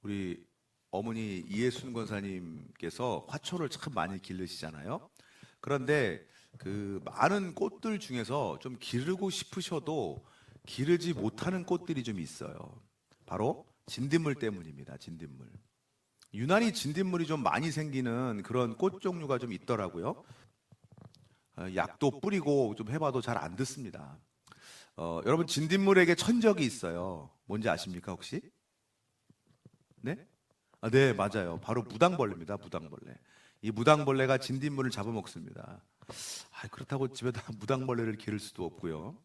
우리 어머니 이해순 권사님께서 화초를 참 많이 기르시잖아요. 그런데 그 많은 꽃들 중에서 좀 기르고 싶으셔도 기르지 못하는 꽃들이 좀 있어요. 바로 진딧물 때문입니다. 진딧물. 유난히 진딧물이 좀 많이 생기는 그런 꽃 종류가 좀 있더라고요. 약도 뿌리고 좀 해봐도 잘 안 듣습니다. 여러분 진딧물에게 천적이 있어요. 뭔지 아십니까 혹시? 네? 네, 맞아요. 바로 무당벌레입니다. 무당벌레. 이 무당벌레가 진딧물을 잡아먹습니다. 그렇다고 집에다 무당벌레를 기를 수도 없고요.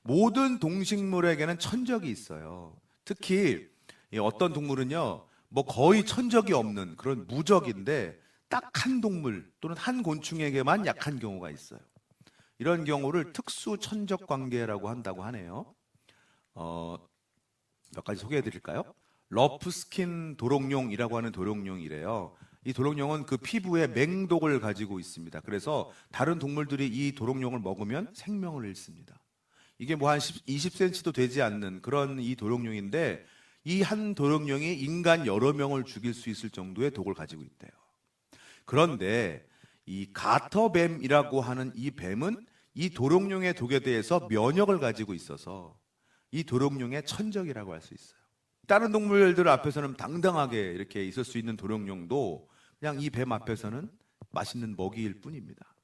모든 동식물에게는 천적이 있어요. 특히 이 어떤 동물은요, 뭐 거의 천적이 없는 그런 무적인데 딱 한 동물 또는 한 곤충에게만 약한 경우가 있어요. 이런 경우를 특수 천적 관계라고 한다고 하네요. 몇 가지 소개해 드릴까요? 러프스킨 도롱뇽이라고 하는 도롱뇽이래요. 이 도롱뇽은 그 피부에 맹독을 가지고 있습니다. 그래서 다른 동물들이 이 도롱뇽을 먹으면 생명을 잃습니다. 이게 뭐 한 20cm도 되지 않는 그런 이 도롱뇽인데 이 한 도롱뇽이 인간 여러 명을 죽일 수 있을 정도의 독을 가지고 있대요. 그런데 이 가터뱀이라고 하는 이 뱀은 이 도롱뇽의 독에 대해서 면역을 가지고 있어서 이 도롱뇽의 천적이라고 할 수 있어요. 다른 동물들 앞에서는 당당하게 이렇게 있을 수 있는 도롱뇽도 그냥 이 뱀 앞에서는 맛있는 먹이일 뿐입니다.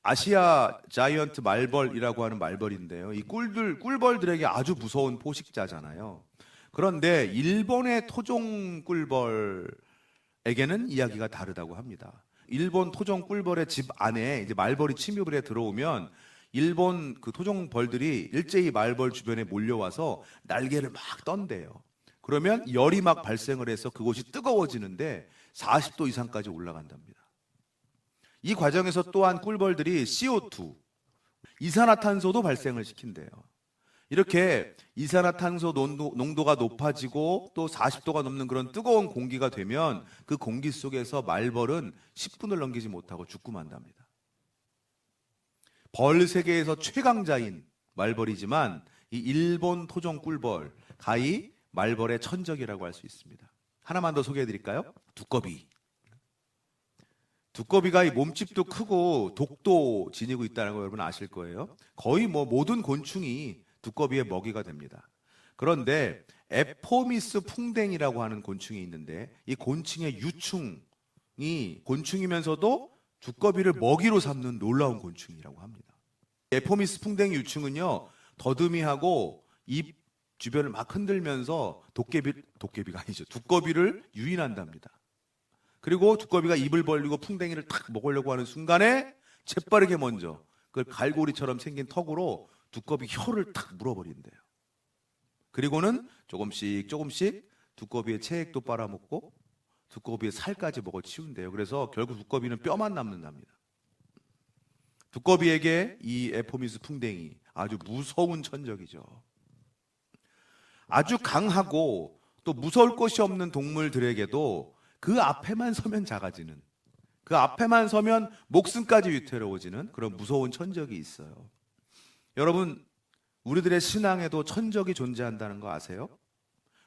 아시아 자이언트 말벌이라고 하는 말벌인데요. 이 꿀벌들에게 아주 무서운 포식자잖아요. 그런데 일본의 토종 꿀벌에게는 이야기가 다르다고 합니다. 일본 토종 꿀벌의 집 안에 이제 말벌이 침입을 해 들어오면 일본 그 토종 벌들이 일제히 말벌 주변에 몰려와서 날개를 막 떤대요. 그러면 열이 막 발생을 해서 그곳이 뜨거워지는데 40도 이상까지 올라간답니다. 이 과정에서 또한 꿀벌들이 CO2, 이산화탄소도 발생을 시킨대요. 이렇게 이산화탄소 농도가 높아지고 또 40도가 넘는 그런 뜨거운 공기가 되면 그 공기 속에서 말벌은 10분을 넘기지 못하고 죽고 만답니다. 벌 세계에서 최강자인 말벌이지만 이 일본 토종 꿀벌, 가히 말벌의 천적이라고 할 수 있습니다. 하나만 더 소개해 드릴까요? 두꺼비. 두꺼비가 이 몸집도 크고 독도 지니고 있다는 거 여러분 아실 거예요. 거의 뭐 모든 곤충이 두꺼비의 먹이가 됩니다. 그런데 에포미스 풍뎅이라고 하는 곤충이 있는데 이 곤충의 유충이 곤충이면서도 두꺼비를 먹이로 삼는 놀라운 곤충이라고 합니다. 에포미스 풍뎅이 유충은요, 더듬이하고 입 주변을 막 흔들면서 도깨비가 아니죠. 두꺼비를 유인한답니다. 그리고 두꺼비가 입을 벌리고 풍뎅이를 탁 먹으려고 하는 순간에 재빠르게 먼저 그걸 갈고리처럼 생긴 턱으로 두꺼비 혀를 탁 물어버린대요. 그리고는 조금씩 두꺼비의 체액도 빨아먹고 두꺼비의 살까지 먹어 치운대요. 그래서 결국 두꺼비는 뼈만 남는답니다. 두꺼비에게 이 에포미스 풍뎅이 아주 무서운 천적이죠. 아주 강하고 또 무서울 것이 없는 동물들에게도 그 앞에만 서면 작아지는, 그 앞에만 서면 목숨까지 위태로워지는 그런 무서운 천적이 있어요. 여러분, 우리들의 신앙에도 천적이 존재한다는 거 아세요?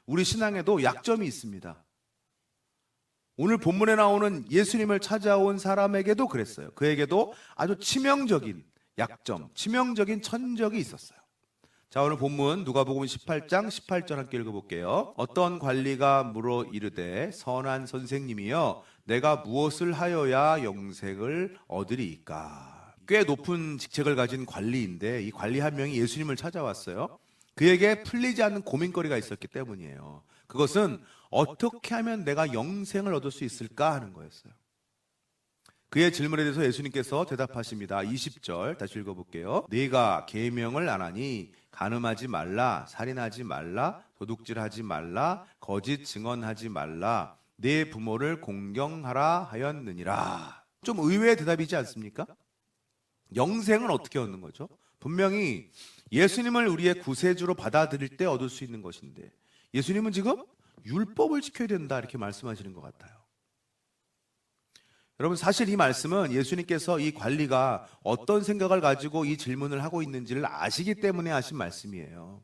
우리 신앙에도 약점이 있습니다. 오늘 본문에 나오는 예수님을 찾아온 사람에게도 그랬어요. 그에게도 아주 치명적인 약점, 치명적인 천적이 있었어요. 자, 오늘 본문 누가복음 18장 18절 함께 읽어볼게요. 어떤 관리가 물어 이르되 선한 선생님이여 내가 무엇을 하여야 영생을 얻으리이까. 꽤 높은 직책을 가진 관리인데 이 관리 한 명이 예수님을 찾아왔어요. 그에게 풀리지 않는 고민거리가 있었기 때문이에요. 그것은 어떻게 하면 내가 영생을 얻을 수 있을까 하는 거였어요. 그의 질문에 대해서 예수님께서 대답하십니다. 20절 다시 읽어볼게요. 네가 계명을 안 하니 간음하지 말라, 살인하지 말라, 도둑질하지 말라, 거짓 증언하지 말라, 네 부모를 공경하라 하였느니라. 좀 의외의 대답이지 않습니까? 영생은 어떻게 얻는 거죠? 분명히 예수님을 우리의 구세주로 받아들일 때 얻을 수 있는 것인데 예수님은 지금 율법을 지켜야 된다 이렇게 말씀하시는 것 같아요. 여러분, 사실 이 말씀은 예수님께서 이 관리가 어떤 생각을 가지고 이 질문을 하고 있는지를 아시기 때문에 하신 말씀이에요.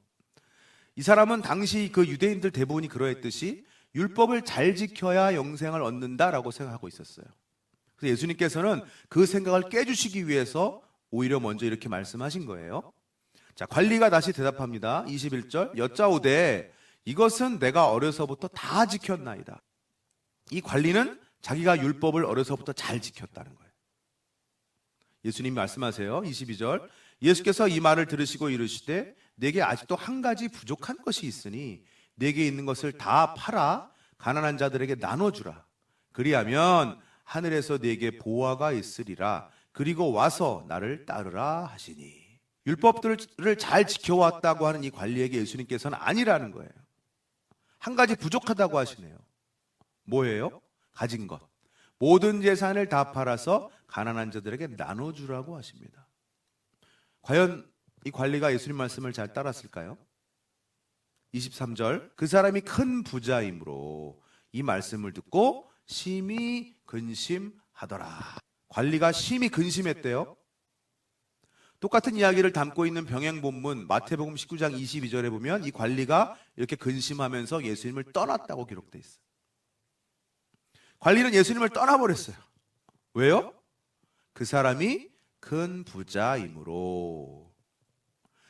이 사람은 당시 그 유대인들 대부분이 그러했듯이 율법을 잘 지켜야 영생을 얻는다라고 생각하고 있었어요. 그래서 예수님께서는 그 생각을 깨주시기 위해서 오히려 먼저 이렇게 말씀하신 거예요. 자, 관리가 다시 대답합니다. 21절, 여짜오되 이것은 내가 어려서부터 다 지켰나이다. 이 관리는 자기가 율법을 어려서부터 잘 지켰다는 거예요. 예수님이 말씀하세요. 22절, 예수께서 이 말을 들으시고 이르시되 내게 아직도 한 가지 부족한 것이 있으니 내게 있는 것을 다 팔아 가난한 자들에게 나눠주라. 그리하면 하늘에서 네게 보화가 있으리라. 그리고 와서 나를 따르라 하시니. 율법들을 잘 지켜왔다고 하는 이 관리에게 예수님께서는 아니라는 거예요. 한 가지 부족하다고 하시네요. 뭐예요? 가진 것. 모든 재산을 다 팔아서 가난한 자들에게 나눠주라고 하십니다. 과연 이 관리가 예수님 말씀을 잘 따랐을까요? 23절, 그 사람이 큰 부자이므로 이 말씀을 듣고 심히 근심하더라. 관리가 심히 근심했대요. 똑같은 이야기를 담고 있는 병행본문 마태복음 19장 22절에 보면 이 관리가 이렇게 근심하면서 예수님을 떠났다고 기록되어 있어요. 관리는 예수님을 떠나버렸어요. 왜요? 그 사람이 큰 부자이므로.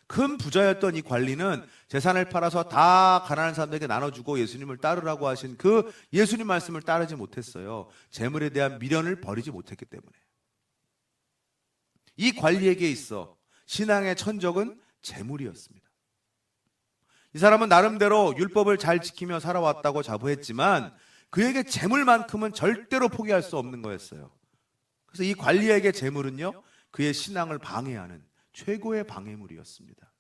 큰 부자였던 이 관리는 재산을 팔아서 다 가난한 사람들에게 나눠주고 예수님을 따르라고 하신 그 예수님 말씀을 따르지 못했어요. 재물에 대한 미련을 버리지 못했기 때문에. 이 관리에게 있어 신앙의 천적은 재물이었습니다. 이 사람은 나름대로 율법을 잘 지키며 살아왔다고 자부했지만 그에게 재물만큼은 절대로 포기할 수 없는 거였어요. 그래서 이 관리에게 재물은요, 그의 신앙을 방해하는 최고의 방해물이었습니다.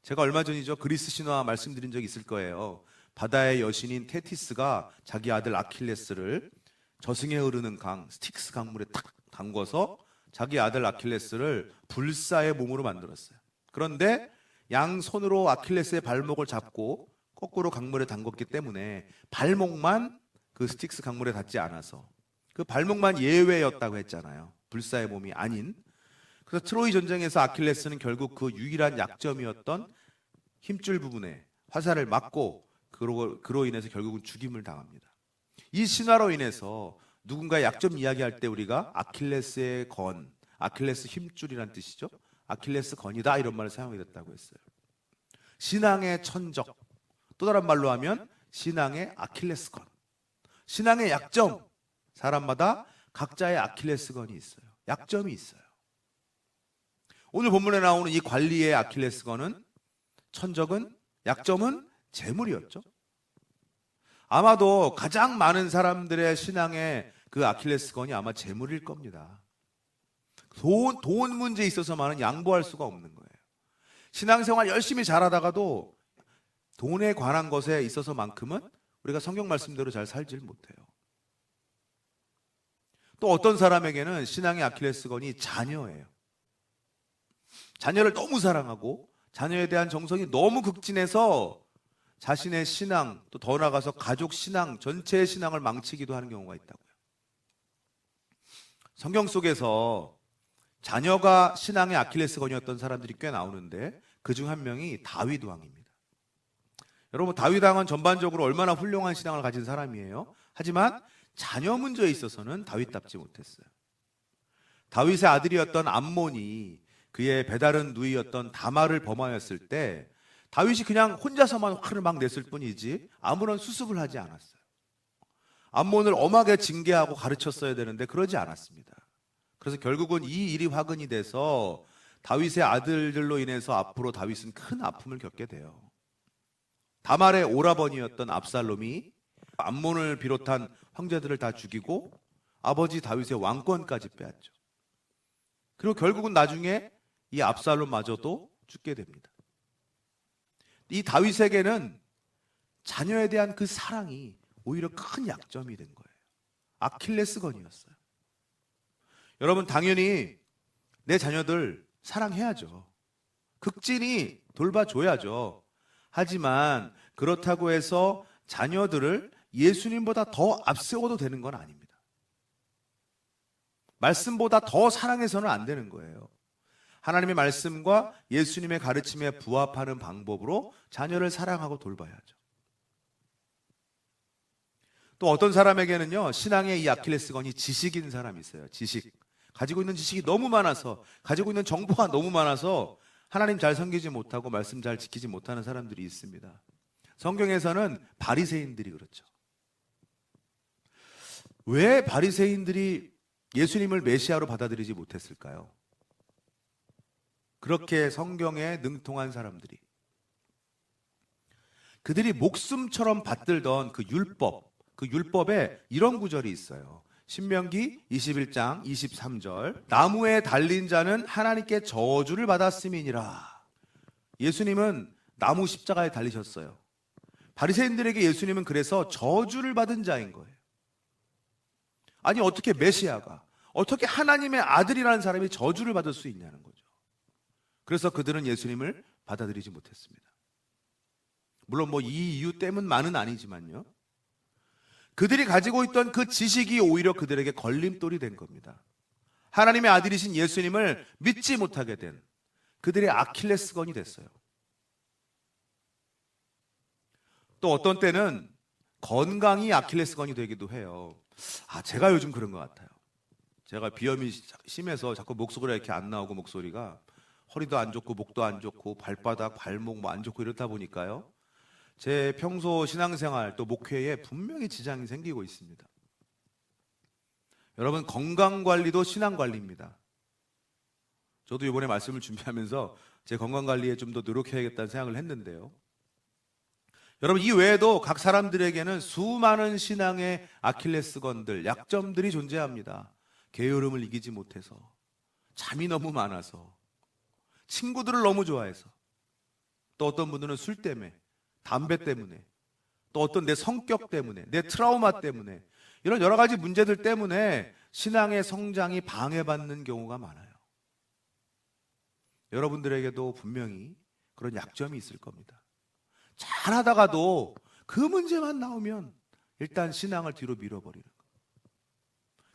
제가 얼마 전이죠, 그리스 신화 말씀드린 적이 있을 거예요. 바다의 여신인 테티스가 자기 아들 아킬레스를 저승에 흐르는 강 스틱스 강물에 탁 담궈서 자기 아들 아킬레스를 불사의 몸으로 만들었어요. 그런데 양손으로 아킬레스의 발목을 잡고 거꾸로 강물에 담궜기 때문에 발목만 그 스틱스 강물에 닿지 않아서 그 발목만 예외였다고 했잖아요. 불사의 몸이 아닌. 그래서 트로이 전쟁에서 아킬레스는 결국 그 유일한 약점이었던 힘줄 부분에 화살을 맞고 그로 인해서 결국은 죽임을 당합니다. 이 신화로 인해서 누군가의 약점 이야기할 때 우리가 아킬레스의 건, 아킬레스 힘줄이란 뜻이죠. 아킬레스 건이다 이런 말을 사용이 됐다고 했어요. 신앙의 천적, 또 다른 말로 하면 신앙의 아킬레스 건. 신앙의 약점, 사람마다 각자의 아킬레스 건이 있어요. 약점이 있어요. 오늘 본문에 나오는 이 관리의 아킬레스 건은, 천적은, 약점은 재물이었죠. 아마도 가장 많은 사람들의 신앙의 그 아킬레스 건이 아마 재물일 겁니다. 돈 문제에 있어서만은 양보할 수가 없는 거예요. 신앙생활 열심히 잘하다가도 돈에 관한 것에 있어서만큼은 우리가 성경 말씀대로 잘 살질 못해요. 또 어떤 사람에게는 신앙의 아킬레스건이 자녀예요. 자녀를 너무 사랑하고 자녀에 대한 정성이 너무 극진해서 자신의 신앙, 또 더 나아가서 가족 신앙, 전체의 신앙을 망치기도 하는 경우가 있다고요. 성경 속에서 자녀가 신앙의 아킬레스건이었던 사람들이 꽤 나오는데 그중 한 명이 다윗 왕입니다. 여러분, 다윗 왕은 전반적으로 얼마나 훌륭한 신앙을 가진 사람이에요. 하지만 자녀 문제에 있어서는 다윗답지 못했어요. 다윗의 아들이었던 암몬이 그의 배다른 누이였던 다말을 범하였을 때 다윗이 그냥 혼자서만 화를 막 냈을 뿐이지 아무런 수습을 하지 않았어요. 암몬을 엄하게 징계하고 가르쳤어야 되는데 그러지 않았습니다. 그래서 결국은 이 일이 화근이 돼서 다윗의 아들들로 인해서 앞으로 다윗은 큰 아픔을 겪게 돼요. 다말의 오라버니였던 압살롬이 암몬을 비롯한 형제들을 다 죽이고 아버지 다윗의 왕권까지 빼앗죠. 그리고 결국은 나중에 이 압살롬마저도 죽게 됩니다. 이 다윗에게는 자녀에 대한 그 사랑이 오히려 큰 약점이 된 거예요. 아킬레스건이었어요. 여러분, 당연히 내 자녀들 사랑해야죠. 극진히 돌봐줘야죠. 하지만 그렇다고 해서 자녀들을 예수님보다 더 앞세워도 되는 건 아닙니다. 말씀보다 더 사랑해서는 안 되는 거예요. 하나님의 말씀과 예수님의 가르침에 부합하는 방법으로 자녀를 사랑하고 돌봐야죠. 또 어떤 사람에게는요, 신앙의 이 아킬레스건이 지식인 사람이 있어요. 지식. 가지고 있는 지식이 너무 많아서, 가지고 있는 정보가 너무 많아서 하나님 잘 섬기지 못하고 말씀 잘 지키지 못하는 사람들이 있습니다. 성경에서는 바리새인들이 그렇죠. 왜 바리새인들이 예수님을 메시아로 받아들이지 못했을까요? 그렇게 성경에 능통한 사람들이, 그들이 목숨처럼 받들던 그 율법에 이런 구절이 있어요. 신명기 21장 23절, 나무에 달린 자는 하나님께 저주를 받았음이니라. 예수님은 나무 십자가에 달리셨어요. 바리새인들에게 예수님은 그래서 저주를 받은 자인 거예요. 아니, 어떻게 메시아가, 어떻게 하나님의 아들이라는 사람이 저주를 받을 수 있냐는 거죠. 그래서 그들은 예수님을 받아들이지 못했습니다. 물론 이 이유 때문만은 아니지만요, 그들이 가지고 있던 그 지식이 오히려 그들에게 걸림돌이 된 겁니다. 하나님의 아들이신 예수님을 믿지 못하게 된 그들의 아킬레스건이 됐어요. 또 어떤 때는 건강이 아킬레스건이 되기도 해요. 제가 요즘 그런 것 같아요. 제가 비염이 심해서 자꾸 목소리가 이렇게 안 나오고, 목소리가 허리도 안 좋고 목도 안 좋고 발바닥, 발목 안 좋고 이렇다 보니까요, 제 평소 신앙생활 또 목회에 분명히 지장이 생기고 있습니다. 여러분, 건강관리도 신앙관리입니다. 저도 이번에 말씀을 준비하면서 제 건강관리에 좀 더 노력해야겠다는 생각을 했는데요, 여러분, 이 외에도 각 사람들에게는 수많은 신앙의 아킬레스건들, 약점들이 존재합니다. 게으름을 이기지 못해서, 잠이 너무 많아서, 친구들을 너무 좋아해서, 또 어떤 분들은 술 때문에, 담배 때문에, 또 어떤 내 성격 때문에, 내 트라우마 때문에, 이런 여러 가지 문제들 때문에 신앙의 성장이 방해받는 경우가 많아요. 여러분들에게도 분명히 그런 약점이 있을 겁니다. 잘하다가도 그 문제만 나오면 일단 신앙을 뒤로 밀어버리는 것.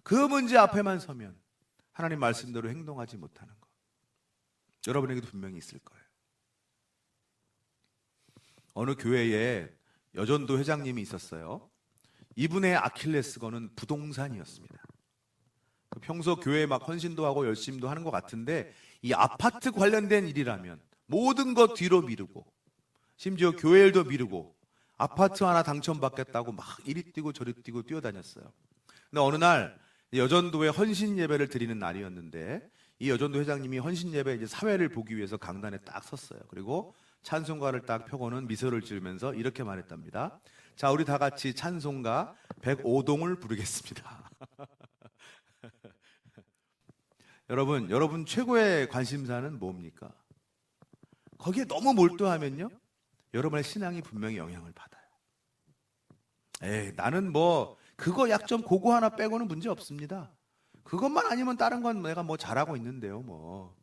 그 문제 앞에만 서면 하나님 말씀대로 행동하지 못하는 것. 여러분에게도 분명히 있을 거예요. 어느 교회에 여전도 회장님이 있었어요. 이분의 아킬레스건은 부동산이었습니다. 평소 교회에 막 헌신도 하고 열심도 하는 것 같은데, 이 아파트 관련된 일이라면 모든 것 뒤로 미루고, 심지어 교회 일도 미루고, 아파트 하나 당첨받겠다고 막 이리 뛰고 저리 뛰고 뛰어다녔어요. 근데 어느 날 여전도에 헌신 예배를 드리는 날이었는데, 이 여전도 회장님이 헌신 예배 이제 사회를 보기 위해서 강단에 딱 섰어요. 그리고 찬송가를 딱 펴고는 미소를 지으면서 이렇게 말했답니다. 자, 우리 다 같이 찬송가 105동을 부르겠습니다. 여러분 최고의 관심사는 뭡니까? 거기에 너무 몰두하면요, 여러분의 신앙이 분명히 영향을 받아요. 나는 그거 약점 그거 하나 빼고는 문제 없습니다. 그것만 아니면 다른 건 내가 잘하고 있는데요.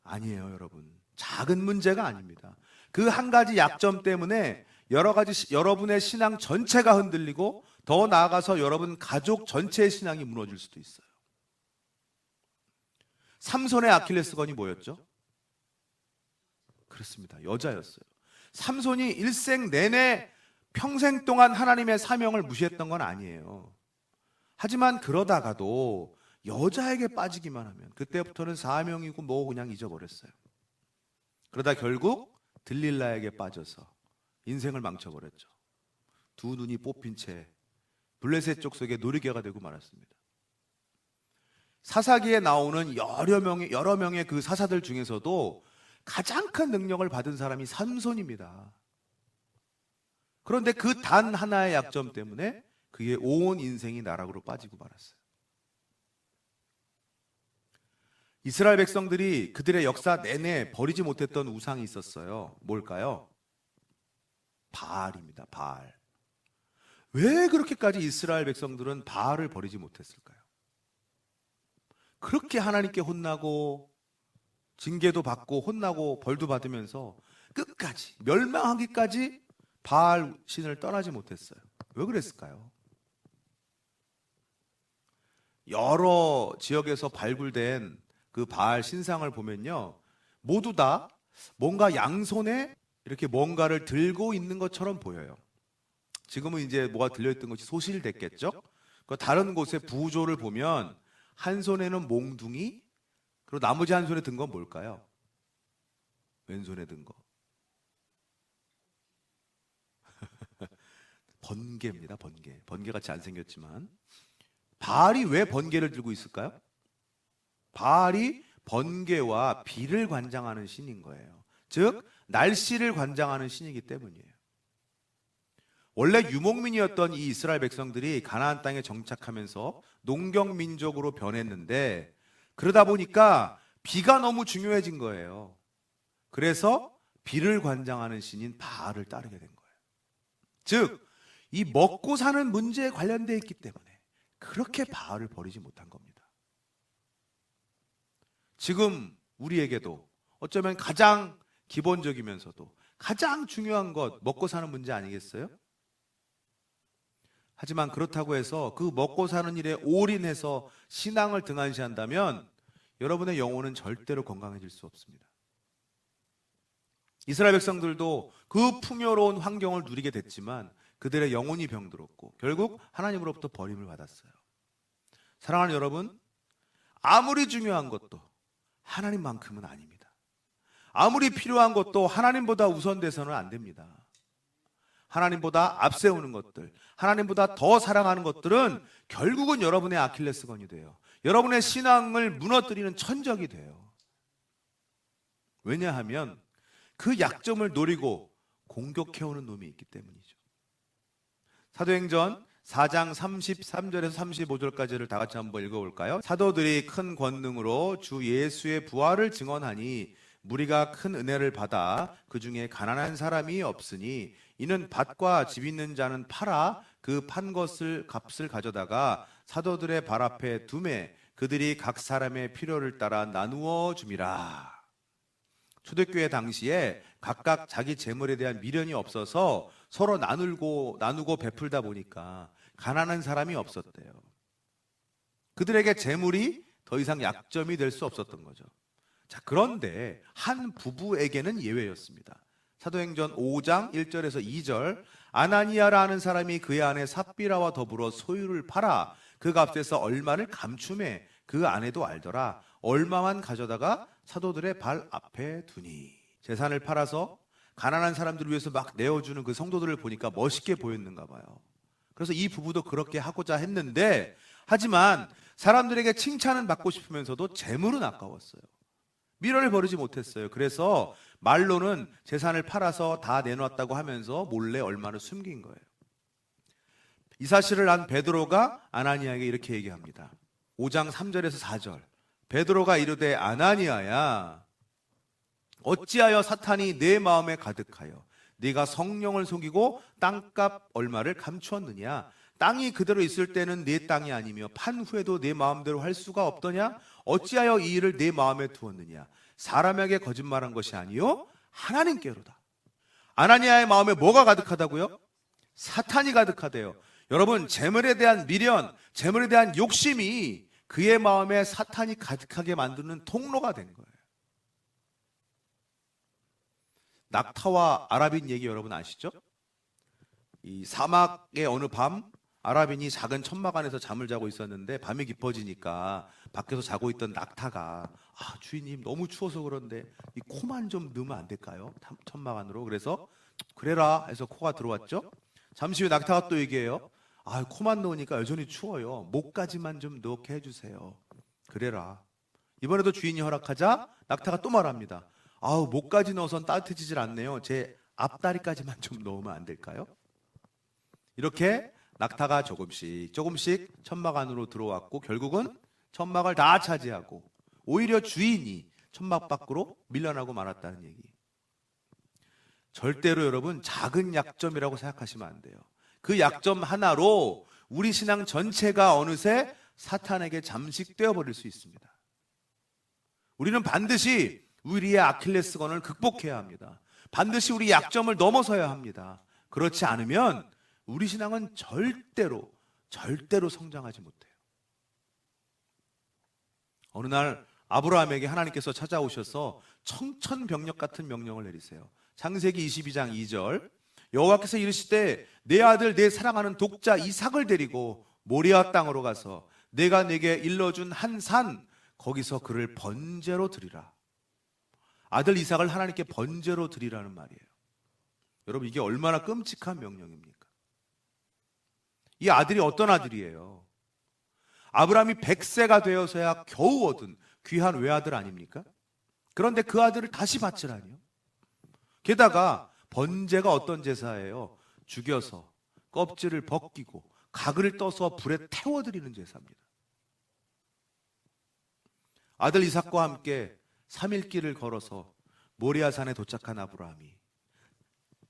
아니에요, 여러분. 작은 문제가 아닙니다. 그 한 가지 약점 때문에 여러 가지 여러분의 신앙 전체가 흔들리고, 더 나아가서 여러분 가족 전체의 신앙이 무너질 수도 있어요. 삼손의 아킬레스건이 뭐였죠? 그렇습니다. 여자였어요. 삼손이 일생 내내 평생 동안 하나님의 사명을 무시했던 건 아니에요. 하지만 그러다가도 여자에게 빠지기만 하면 그때부터는 사명이고 그냥 잊어버렸어요. 그러다 결국 들릴라에게 빠져서 인생을 망쳐버렸죠. 두 눈이 뽑힌 채 블레셋 족속의 놀이개가 되고 말았습니다. 사사기에 나오는 여러 명의 그 사사들 중에서도 가장 큰 능력을 받은 사람이 삼손입니다. 그런데 그 단 하나의 약점 때문에 그의 온 인생이 나락으로 빠지고 말았어요. 이스라엘 백성들이 그들의 역사 내내 버리지 못했던 우상이 있었어요. 뭘까요? 바알입니다. 바알. 왜 그렇게까지 이스라엘 백성들은 바알을 버리지 못했을까요? 그렇게 하나님께 혼나고 징계도 받고 혼나고 벌도 받으면서 끝까지 멸망하기까지 바알 신을 떠나지 못했어요. 왜 그랬을까요? 여러 지역에서 발굴된 그 바알 신상을 보면요, 모두 다 뭔가 양손에 이렇게 뭔가를 들고 있는 것처럼 보여요. 지금은 이제 뭐가 들려있던 것이 소실됐겠죠? 다른 곳의 부조를 보면 한 손에는 몽둥이, 그리고 나머지 한 손에 든 건 뭘까요? 왼손에 든 거. 번개입니다, 번개. 번개같이 안 생겼지만. 바알이 왜 번개를 들고 있을까요? 바알이 번개와 비를 관장하는 신인 거예요. 즉, 날씨를 관장하는 신이기 때문이에요. 원래 유목민이었던 이 이스라엘 백성들이 가나안 땅에 정착하면서 농경민족으로 변했는데, 그러다 보니까 비가 너무 중요해진 거예요. 그래서 비를 관장하는 신인 바알을 따르게 된 거예요. 즉, 이 먹고 사는 문제에 관련되어 있기 때문에 그렇게 바알을 버리지 못한 겁니다. 지금 우리에게도 어쩌면 가장 기본적이면서도 가장 중요한 것, 먹고 사는 문제 아니겠어요? 하지만 그렇다고 해서 그 먹고 사는 일에 올인해서 신앙을 등한시한다면 여러분의 영혼은 절대로 건강해질 수 없습니다. 이스라엘 백성들도 그 풍요로운 환경을 누리게 됐지만 그들의 영혼이 병들었고 결국 하나님으로부터 버림을 받았어요. 사랑하는 여러분, 아무리 중요한 것도 하나님만큼은 아닙니다. 아무리 필요한 것도 하나님보다 우선돼서는 안 됩니다. 하나님보다 앞세우는 것들, 하나님보다 더 사랑하는 것들은 결국은 여러분의 아킬레스건이 돼요. 여러분의 신앙을 무너뜨리는 천적이 돼요. 왜냐하면 그 약점을 노리고 공격해오는 놈이 있기 때문이죠. 사도행전 4장 33절에서 35절까지를 다 같이 한번 읽어볼까요? 사도들이 큰 권능으로 주 예수의 부활을 증언하니 무리가 큰 은혜를 받아 그 중에 가난한 사람이 없으니 이는 밭과 집 있는 자는 팔아 그 판 것을 값을 가져다가 사도들의 발 앞에 두매 그들이 각 사람의 필요를 따라 나누어 줌이라. 초대교회 당시에 각각 자기 재물에 대한 미련이 없어서 서로 나누고 베풀다 보니까 가난한 사람이 없었대요. 그들에게 재물이 더 이상 약점이 될 수 없었던 거죠. 자, 그런데 한 부부에게는 예외였습니다. 사도행전 5장 1절에서 2절, 아나니아라는 사람이 그의 아내 삽비라와 더불어 소유를 팔아 그 값에서 얼마를 감춤해 그 아내도 알더라. 얼마만 가져다가 사도들의 발 앞에 두니. 재산을 팔아서 가난한 사람들을 위해서 막 내어주는 그 성도들을 보니까 멋있게 보였는가 봐요. 그래서 이 부부도 그렇게 하고자 했는데, 하지만 사람들에게 칭찬은 받고 싶으면서도 재물은 아까웠어요. 미련을 버리지 못했어요. 그래서 말로는 재산을 팔아서 다 내놓았다고 하면서 몰래 얼마를 숨긴 거예요. 이 사실을 안 베드로가 아나니아에게 이렇게 얘기합니다. 5장 3절에서 4절. 베드로가 이르되 아나니아야, 어찌하여 사탄이 내 마음에 가득하여 네가 성령을 속이고 땅값 얼마를 감추었느냐? 땅이 그대로 있을 때는 네 땅이 아니며 판 후에도 네 마음대로 할 수가 없더냐? 어찌하여 이 일을 네 마음에 두었느냐? 사람에게 거짓말한 것이 아니요 하나님께로다. 아나니아의 마음에 뭐가 가득하다고요? 사탄이 가득하대요. 여러분, 재물에 대한 미련, 재물에 대한 욕심이 그의 마음에 사탄이 가득하게 만드는 통로가 된 거예요. 낙타와 아라빈 얘기 여러분 아시죠? 이 사막의 어느 밤 아라빈이 작은 천막 안에서 잠을 자고 있었는데 밤이 깊어지니까 밖에서 자고 있던 낙타가 주인님 너무 추워서 그런데 이 코만 좀 넣으면 안 될까요? 천막 안으로. 그래서 그래라 해서 코가 들어왔죠. 잠시 후에 낙타가 또 얘기해요. 코만 넣으니까 여전히 추워요. 목까지만 좀 넣게 해주세요. 그래라. 이번에도 주인이 허락하자 낙타가 또 말합니다. 목까지 넣어선 따뜻해지질 않네요. 제 앞다리까지만 좀 넣으면 안 될까요? 이렇게 낙타가 조금씩 천막 안으로 들어왔고 결국은 천막을 다 차지하고 오히려 주인이 천막 밖으로 밀려나고 말았다는 얘기. 절대로 여러분 작은 약점이라고 생각하시면 안 돼요. 그 약점 하나로 우리 신앙 전체가 어느새 사탄에게 잠식되어 버릴 수 있습니다. 우리는 반드시 우리의 아킬레스건을 극복해야 합니다. 반드시 우리 약점을 넘어서야 합니다. 그렇지 않으면 우리 신앙은 절대로 성장하지 못해요. 어느 날 아브라함에게 하나님께서 찾아오셔서 청천벽력 같은 명령을 내리세요. 창세기 22장 2절, 여호와께서 이르시되 내 아들 내 사랑하는 독자 이삭을 데리고 모리아 땅으로 가서 내가 내게 일러준 한 산 거기서 그를 번제로 드리라. 아들 이삭을 하나님께 번제로 드리라는 말이에요. 여러분, 이게 얼마나 끔찍한 명령입니까? 이 아들이 어떤 아들이에요? 아브라함이 100세가 되어서야 겨우 얻은 귀한 외아들 아닙니까? 그런데 그 아들을 다시 바치라니요. 게다가 번제가 어떤 제사예요? 죽여서 껍질을 벗기고 가글을 떠서 불에 태워드리는 제사입니다. 아들 이삭과 함께 3일 길을 걸어서 모리아산에 도착한 아브라함이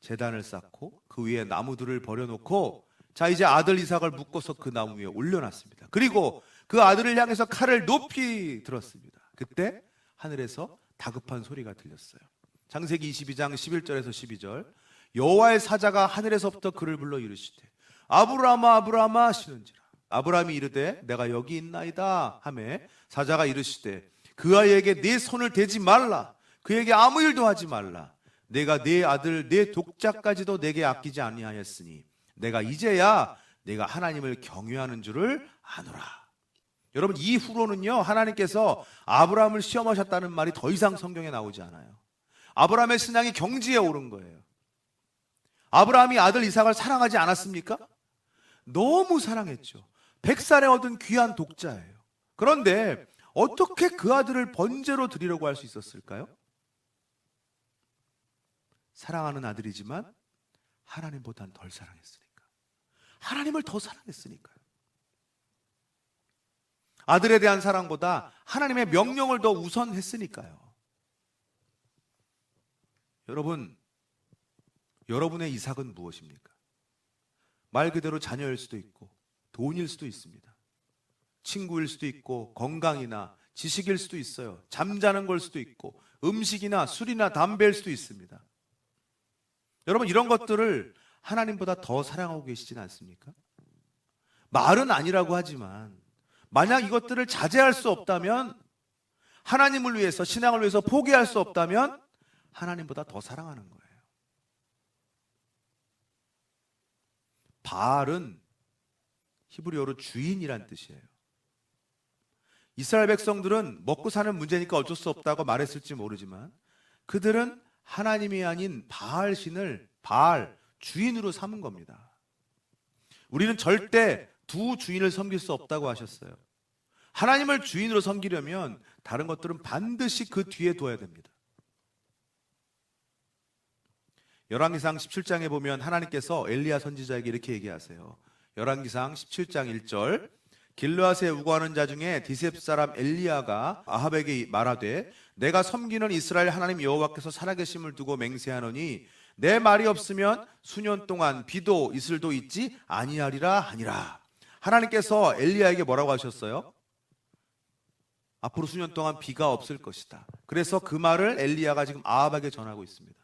제단을 쌓고 그 위에 나무들을 버려놓고, 자, 이제 아들 이삭을 묶어서 그 나무 위에 올려놨습니다. 그리고 그 아들을 향해서 칼을 높이 들었습니다. 그때 하늘에서 다급한 소리가 들렸어요. 창세기 22장 11절에서 12절, 여호와의 사자가 하늘에서부터 그를 불러 이르시되 아브라함아 아브라함아 하시는지라. 아브라함이 이르되 내가 여기 있나이다 하매 사자가 이르시되 그 아이에게 네 손을 대지 말라. 그에게 아무 일도 하지 말라. 내가 네 아들 네 독자까지도 내게 아끼지 아니하였으니 내가 이제야 내가 하나님을 경외하는 줄을 아노라. 여러분, 이후로는요, 하나님께서 아브라함을 시험하셨다는 말이 더 이상 성경에 나오지 않아요. 아브라함의 신앙이 경지에 오른 거예요. 아브라함이 아들 이삭을 사랑하지 않았습니까? 너무 사랑했죠. 100살에 얻은 귀한 독자예요. 그런데 어떻게 그 아들을 번제로 드리려고 할 수 있었을까요? 사랑하는 아들이지만 하나님보단 덜 사랑했으니까. 하나님을 더 사랑했으니까요. 아들에 대한 사랑보다 하나님의 명령을 더 우선했으니까요. 여러분, 여러분의 이삭은 무엇입니까? 말 그대로 자녀일 수도 있고 돈일 수도 있습니다. 친구일 수도 있고 건강이나 지식일 수도 있어요. 잠자는 걸 수도 있고 음식이나 술이나 담배일 수도 있습니다. 여러분, 이런 것들을 하나님보다 더 사랑하고 계시진 않습니까? 말은 아니라고 하지만 만약 이것들을 자제할 수 없다면, 하나님을 위해서, 신앙을 위해서 포기할 수 없다면 하나님보다 더 사랑하는 거예요. 바알은 히브리어로 주인이란 뜻이에요. 이스라엘 백성들은 먹고 사는 문제니까 어쩔 수 없다고 말했을지 모르지만 그들은 하나님이 아닌 바알 신을 바알 주인으로 삼은 겁니다. 우리는 절대 두 주인을 섬길 수 없다고 하셨어요. 하나님을 주인으로 섬기려면 다른 것들은 반드시 그 뒤에 둬야 됩니다. 열왕기상 17장에 보면 하나님께서 엘리야 선지자에게 이렇게 얘기하세요. 열왕기상 17장 1절, 길르앗에 우거하는 자 중에 디셉 사람 엘리야가 아합에게 말하되 내가 섬기는 이스라엘 하나님 여호와께서 살아계심을 두고 맹세하노니 내 말이 없으면 수년 동안 비도 이슬도 있지 아니하리라 하니라. 하나님께서 엘리야에게 뭐라고 하셨어요? 앞으로 수년 동안 비가 없을 것이다. 그래서 그 말을 엘리야가 지금 아합에게 전하고 있습니다.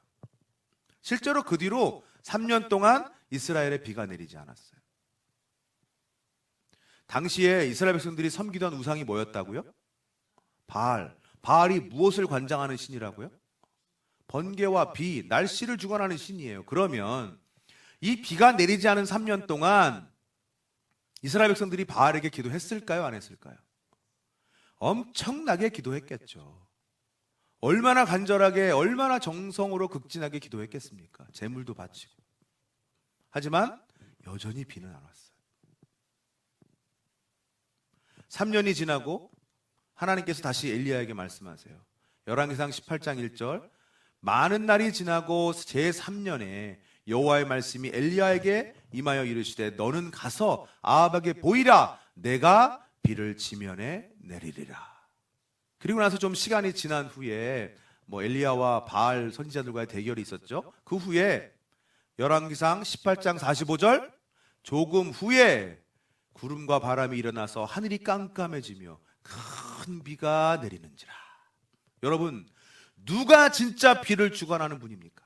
실제로 그 뒤로 3년 동안 이스라엘에 비가 내리지 않았어요. 당시에 이스라엘 백성들이 섬기던 우상이 뭐였다고요? 바알. 바알이 무엇을 관장하는 신이라고요? 번개와 비, 날씨를 주관하는 신이에요. 그러면 이 비가 내리지 않은 3년 동안 이스라엘 백성들이 바알에게 기도했을까요? 안 했을까요? 엄청나게 기도했겠죠. 얼마나 간절하게, 얼마나 정성으로 극진하게 기도했겠습니까? 제물도 바치고. 하지만 여전히 비는 안 왔어요. 3년이 지나고 하나님께서 다시 엘리야에게 말씀하세요. 열왕기상 18장 1절, 많은 날이 지나고 제3년에 여호와의 말씀이 엘리야에게 임하여 이르시되 너는 가서 아합에게 보이라. 내가 비를 지면에 내리리라. 그리고 나서 좀 시간이 지난 후에 엘리야와 바알 선지자들과의 대결이 있었죠. 그 후에 열왕기상 18장 45절, 조금 후에 구름과 바람이 일어나서 하늘이 깜깜해지며 큰 비가 내리는지라. 여러분, 누가 진짜 비를 주관하는 분입니까?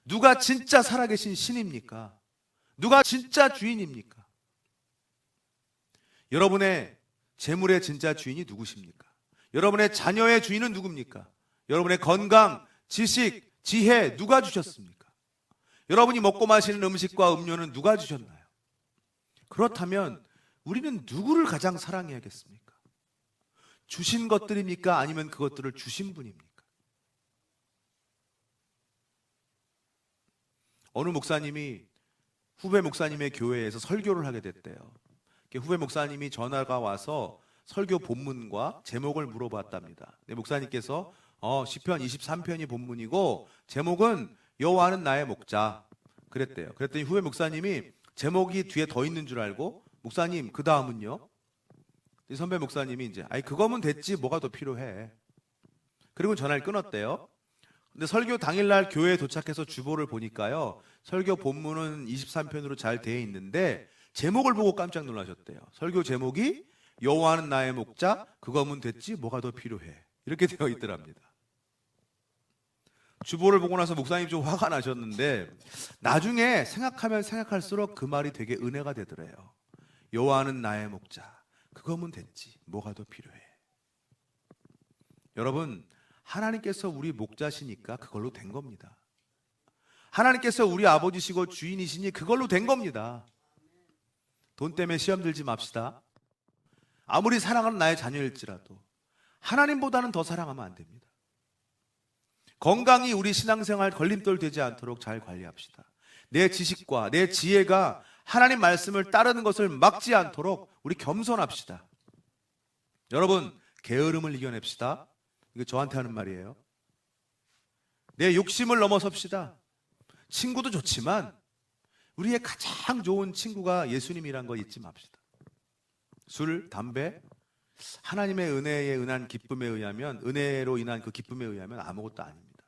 누가 진짜 살아계신 신입니까? 누가 진짜 주인입니까? 여러분의 재물의 진짜 주인이 누구십니까? 여러분의 자녀의 주인은 누굽니까? 여러분의 건강, 지식, 지혜 누가 주셨습니까? 여러분이 먹고 마시는 음식과 음료는 누가 주셨나요? 그렇다면 우리는 누구를 가장 사랑해야겠습니까? 주신 것들입니까? 아니면 그것들을 주신 분입니까? 어느 목사님이 후배 목사님의 교회에서 설교를 하게 됐대요. 후배 목사님이 전화가 와서 설교 본문과 제목을 물어봤답니다. 목사님께서 시편 23편이 본문이고 제목은 여호와는 나의 목자 그랬대요. 그랬더니 후배 목사님이 제목이 뒤에 더 있는 줄 알고 목사님 그 다음은요? 선배 목사님이 이제 그거면 됐지 뭐가 더 필요해. 그리고 전화를 끊었대요. 근데 설교 당일날 교회에 도착해서 주보를 보니까요. 설교 본문은 23편으로 잘 되어 있는데 제목을 보고 깜짝 놀라셨대요. 설교 제목이 여호와는 나의 목자 그거면 됐지 뭐가 더 필요해. 이렇게 되어 있더랍니다. 주보를 보고 나서 목사님 좀 화가 나셨는데 나중에 생각하면 생각할수록 그 말이 되게 은혜가 되더래요. 여호와는 나의 목자 그거면 됐지 뭐가 더 필요해. 여러분 하나님께서 우리 목자시니까 그걸로 된 겁니다. 하나님께서 우리 아버지시고 주인이시니 그걸로 된 겁니다. 돈 때문에 시험 들지 맙시다. 아무리 사랑하는 나의 자녀일지라도 하나님보다는 더 사랑하면 안 됩니다. 건강이 우리 신앙생활 걸림돌 되지 않도록 잘 관리합시다. 내 지식과 내 지혜가 하나님 말씀을 따르는 것을 막지 않도록 우리 겸손합시다. 여러분 게으름을 이겨냅시다. 이거 저한테 하는 말이에요. 내 욕심을 넘어섭시다. 친구도 좋지만 우리의 가장 좋은 친구가 예수님이란 거 잊지 맙시다. 술, 담배, 하나님의 은혜에 은한 기쁨에 의하면 은혜로 인한 그 기쁨에 의하면 아무것도 아닙니다.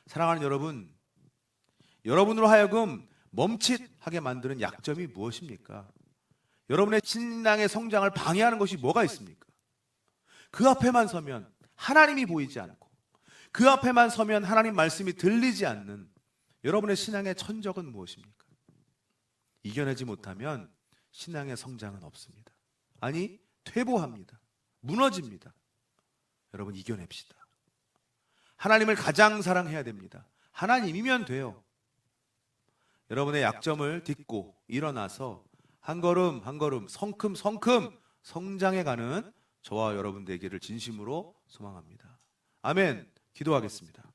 사랑하는 여러분, 여러분으로 하여금 멈칫하게 만드는 약점이 무엇입니까? 여러분의 신앙의 성장을 방해하는 것이 뭐가 있습니까? 그 앞에만 서면 하나님이 보이지 않고 그 앞에만 서면 하나님 말씀이 들리지 않는 여러분의 신앙의 천적은 무엇입니까? 이겨내지 못하면 신앙의 성장은 없습니다. 아니, 퇴보합니다. 무너집니다. 여러분 이겨냅시다. 하나님을 가장 사랑해야 됩니다. 하나님이면 돼요. 여러분의 약점을 딛고 일어나서 한 걸음 한 걸음 성큼성큼 성장해가는 저와 여러분 되기를 진심으로 소망합니다. 아멘. 기도하겠습니다.